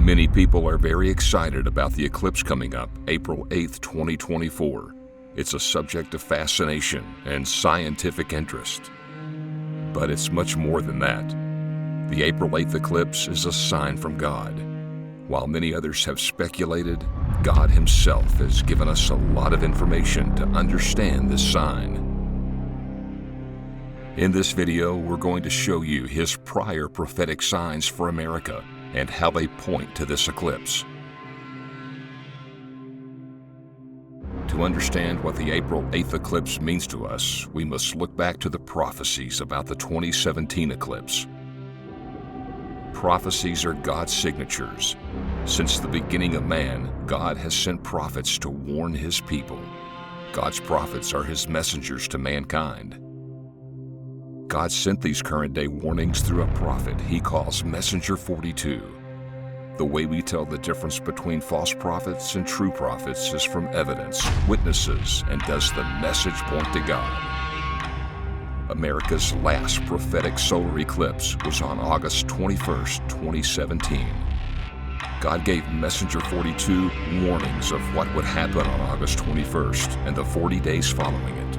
Many people are very excited about the eclipse coming up April 8th, 2024. It's a subject of fascination and scientific interest. But it's much more than that. The April 8th eclipse is a sign from God. While many others have speculated, God Himself has given us a lot of information to understand this sign. In this video, we're going to show you His prior prophetic signs for America and how they point to this eclipse. To understand what the April 8th eclipse means to us, we must look back to the prophecies about the 2017 eclipse. Prophecies are God's signatures. Since the beginning of man, God has sent prophets to warn His people. God's prophets are His messengers to mankind. God sent these current-day warnings through a prophet He calls Messenger 42. The way we tell the difference between false prophets and true prophets is from evidence, witnesses, and does the message point to God? America's last prophetic solar eclipse was on August 21st, 2017. God gave Messenger 42 warnings of what would happen on August 21st and the 40 days following it.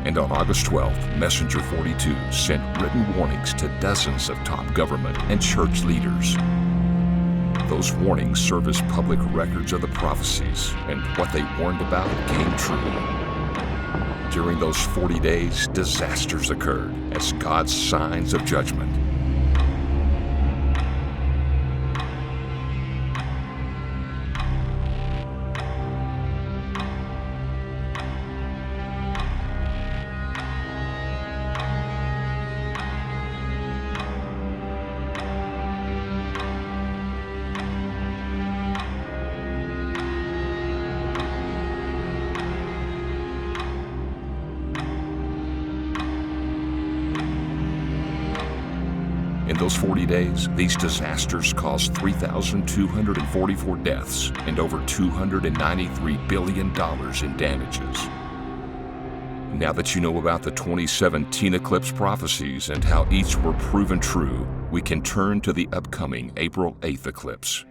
And on August 12th, Messenger 42 sent written warnings to dozens of top government and church leaders. Those warnings serve as public records of the prophecies, and what they warned about came true. During those 40 days, disasters occurred as God's signs of judgment. In those 40 days, these disasters caused 3,244 deaths and over $293 billion in damages. Now that you know about the 2017 eclipse prophecies and how each were proven true, we can turn to the upcoming April 8th eclipse.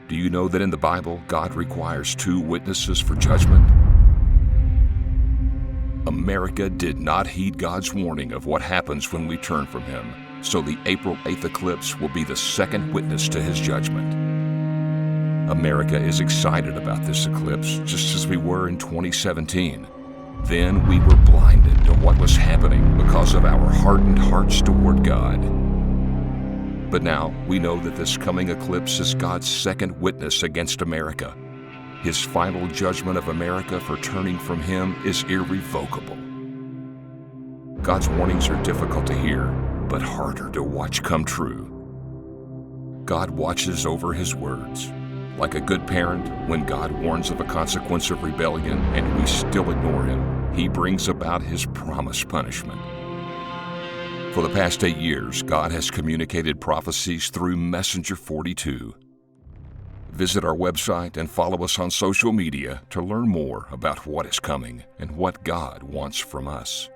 Do you know that in the Bible, God requires 2 witnesses for judgment? America did not heed God's warning of what happens when we turn from Him. So the April 8th eclipse will be the second witness to His judgment. America is excited about this eclipse, just as we were in 2017. Then we were blinded to what was happening because of our hardened hearts toward God. But now we know that this coming eclipse is God's second witness against America. His final judgment of America for turning from Him is irrevocable. God's warnings are difficult to hear, but harder to watch come true. God watches over His words. Like a good parent, when God warns of a consequence of rebellion and we still ignore Him, He brings about His promised punishment. For the past 8 years, God has communicated prophecies through Messenger 42. Visit our website and follow us on social media to learn more about what is coming and what God wants from us.